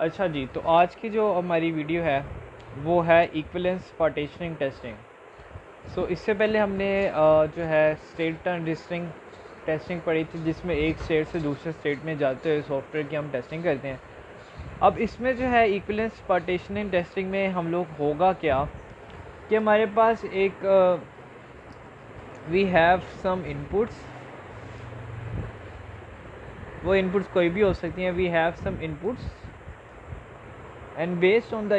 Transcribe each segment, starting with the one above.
अच्छा जी, तो आज की जो हमारी वीडियो है वो है इक्विवेलेंस पार्टीशनिंग टेस्टिंग। सो इससे पहले हमने जो है स्टेट ट्रांजिस्टिंग टेस्टिंग पढ़ी थी, जिसमें एक स्टेट से दूसरे स्टेट में जाते हुए सॉफ्टवेयर की हम टेस्टिंग करते हैं। अब इसमें जो है इक्विवेलेंस पार्टीशनिंग टेस्टिंग में हम लोग होगा क्या कि हमारे पास एक वी हैव सम इनपुट्स, वो इनपुट्स कोई भी हो सकती हैं। We have some inputs and based on the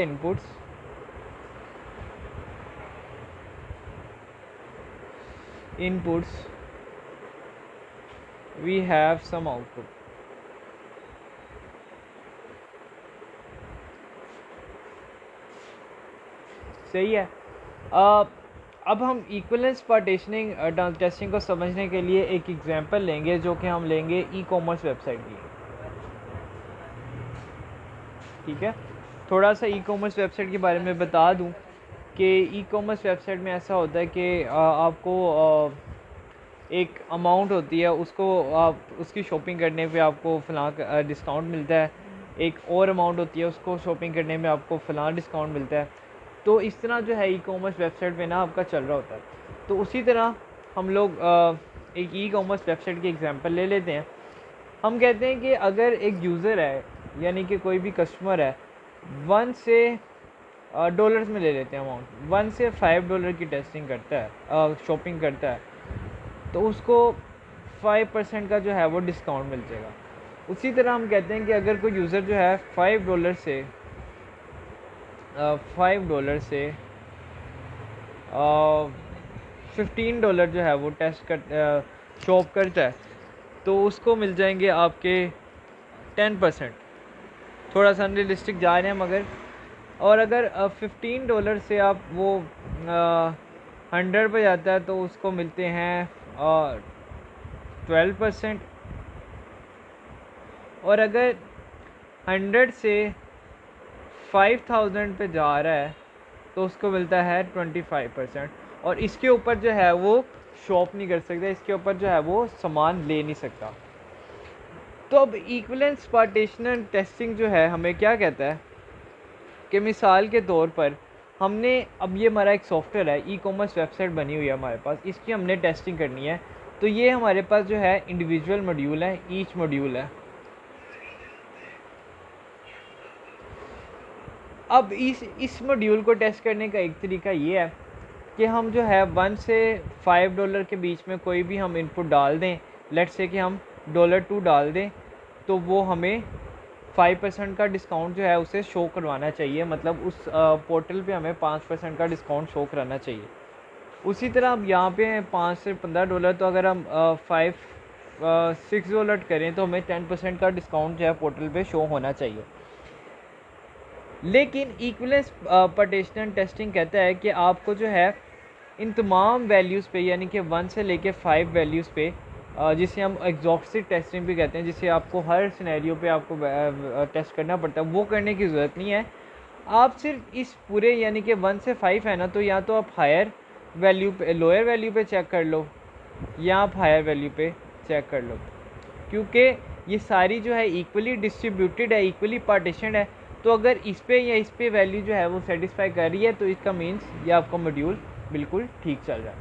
inputs we have some output। सही है। अब हम इक्विवेलेंस पार्टीशनिंग टेस्टिंग को समझने के लिए एक एग्जांपल लेंगे, जो कि हम लेंगे ई कॉमर्स वेबसाइट की। ठीक है, थोड़ा सा ई कॉमर्स वेबसाइट के बारे में बता दूं कि ई कॉमर्स वेबसाइट में ऐसा होता है कि आपको एक अमाउंट होती है, उसको आप उसकी शॉपिंग करने पे आपको फ़लाँ डिस्काउंट मिलता है। एक और अमाउंट होती है, उसको शॉपिंग करने में आपको फ़लाँ डिस्काउंट मिलता है। तो इस तरह जो है ई कॉमर्स वेबसाइट पे ना आपका चल रहा होता है। तो उसी तरह हम लोग एक ई कॉमर्स वेबसाइट की एग्जांपल ले लेते हैं। हम कहते हैं कि अगर एक यूज़र है, यानी कि कोई भी कस्टमर है, 1 से डॉलर्स में ले लेते हैं अमाउंट, 1 से $5 की टेस्टिंग करता है, शॉपिंग करता है, तो उसको 5% का जो है वो डिस्काउंट मिल जाएगा। उसी तरह हम कहते हैं कि अगर कोई यूज़र जो है $5 से $15 जो है वो टेस्ट कर शॉप करता है, तो उसको मिल जाएंगे आपके 10%। थोड़ा सा अनरियलिस्टिक जा रहे हैं मगर। और अगर $15 से आप वो 100 पे जाता है, तो उसको मिलते हैं 12%। और अगर 100 से 5000 पे जा रहा है, तो उसको मिलता है 25%। और इसके ऊपर जो है वो शॉप नहीं कर सकता, इसके ऊपर जो है वो सामान ले नहीं सकता। तो अब इक्विवेलेंस पार्टीशनर टेस्टिंग जो है हमें क्या कहता है कि मिसाल के तौर पर हमने, अब ये हमारा एक सॉफ्टवेयर है, ई कॉमर्स वेबसाइट बनी हुई है हमारे पास, इसकी हमने टेस्टिंग करनी है। तो ये हमारे पास जो है इंडिविजुअल मॉड्यूल है, ईच मॉड्यूल है। अब इस मॉड्यूल को टेस्ट करने का एक तरीका ये है कि हम जो है 1 से $5 के बीच में कोई भी हम इनपुट डाल दें। लेट्स से कि हम $2 डाल दें, तो वो हमें 5% का डिस्काउंट जो है उसे शो करवाना चाहिए। मतलब उस पोर्टल पे हमें 5% का डिस्काउंट शो कराना चाहिए। उसी तरह अब यहाँ पे 5 से $15, तो अगर हम $6 करें, तो हमें 10% का डिस्काउंट जो है पोर्टल पे शो होना चाहिए। लेकिन इक्विवेलेंस पार्टीशनर टेस्टिंग कहता है कि आपको जो है इन तमाम वैल्यूज़ पे, यानी कि 1 से लेके 5 वैल्यूज़ पे, जिसे हम एग्जॉस्टिव टेस्टिंग भी कहते हैं, जिसे आपको हर सिनेरियो पे आपको टेस्ट करना पड़ता है, वो करने की ज़रूरत नहीं है। आप सिर्फ इस पूरे, यानी कि 1 से 5 है ना, तो या तो आप हायर वैल्यू पे, लोअर वैल्यू पे चेक कर लो, या आप हायर वैल्यू पे चेक कर लो, क्योंकि ये सारी जो है इक्वली डिस्ट्रीब्यूटेड है, इक्वली पार्टीशन है। तो अगर इस पे या इस पे वैल्यू जो है वो सेटिस्फाई कर रही है, तो इसका मीन्स ये आपका मॉड्यूल बिल्कुल ठीक चल रहा है।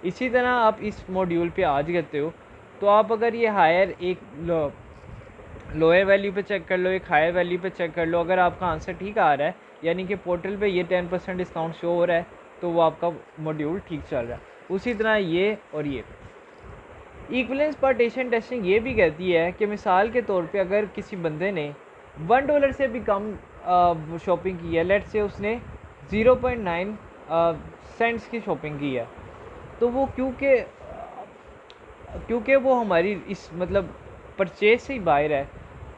इसी तरह आप इस मॉड्यूल पे आज करते हो, तो आप अगर ये हायर एक लोअर वैल्यू पे चेक कर लो, एक हायर वैल्यू पे चेक कर लो, अगर आपका आंसर ठीक आ रहा है, यानी कि पोर्टल पे ये 10% डिस्काउंट शो हो रहा है, तो वो आपका मॉड्यूल ठीक चल रहा है। उसी तरह ये और ये इक्विवेलेंस पार्टीशन टेस्टिंग ये भी कहती है कि मिसाल के तौर पे अगर किसी बंदे ने $1 से भी कम शॉपिंग की है, लेट से उसने 0.9 सेंट्स की शॉपिंग की है, तो वो क्योंकि वो हमारी इस मतलब परचेज से ही बाहर है,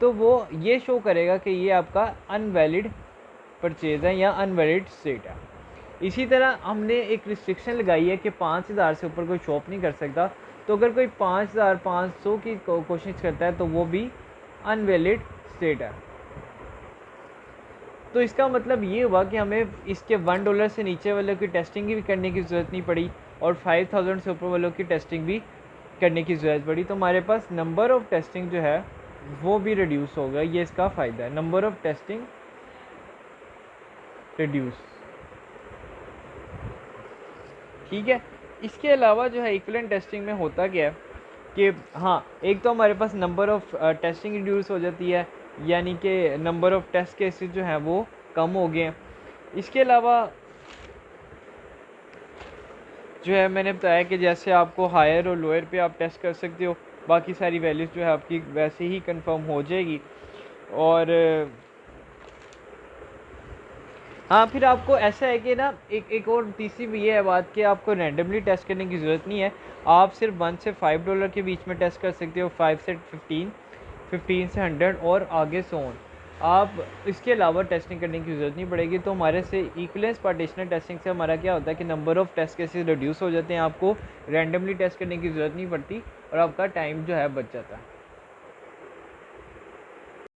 तो वो ये शो करेगा कि ये आपका अनवैलिड परचेज़ है या अनवैलिड स्टेट है। इसी तरह हमने एक रिस्ट्रिक्शन लगाई है कि 5000 से ऊपर कोई शॉप नहीं कर सकता। तो अगर कोई 5500 की कोशिश करता है, तो वो भी अनवैलिड स्टेट है। तो इसका मतलब ये हुआ कि हमें इसके $1 से नीचे वालों की टेस्टिंग भी करने की ज़रूरत नहीं पड़ी, और 5000 से ऊपर वालों की टेस्टिंग भी करने की ज़रूरत पड़ी। तो हमारे पास नंबर ऑफ़ टेस्टिंग जो है वो भी रिड्यूस होगा। ये इसका फ़ायदा है, नंबर ऑफ़ टेस्टिंग रिड्यूस। ठीक है। इसके अलावा जो है इक्विवेलेंट टेस्टिंग में होता क्या है कि हाँ, एक तो हमारे पास नंबर ऑफ़ टेस्टिंग रिड्यूस हो जाती है, यानी कि नंबर ऑफ़ टेस्ट केसेस जो हैं वो कम हो गए हैं। इसके अलावा जो है मैंने बताया कि जैसे आपको हायर और लोअर पे आप टेस्ट कर सकते हो, बाकी सारी वैल्यूज़ जो है आपकी वैसे ही कंफर्म हो जाएगी। और हाँ, फिर आपको ऐसा है कि ना एक और तीसरी भी ये है बात कि आपको रैंडमली टेस्ट करने की ज़रूरत नहीं है। आप सिर्फ $1 से $5 के बीच में टेस्ट कर सकते हो, 5 से 15, 15 से 100 और आगे सो ऑन। आप इसके अलावा टेस्टिंग करने की ज़रूरत नहीं पड़ेगी। तो हमारे से इक्विवेलेंस पार्टीशनल टेस्टिंग से हमारा क्या होता है कि number of test cases reduce हो जाते हैं, आपको रैंडमली टेस्ट करने की ज़रूरत नहीं पड़ती और आपका टाइम जो है बच जाता है।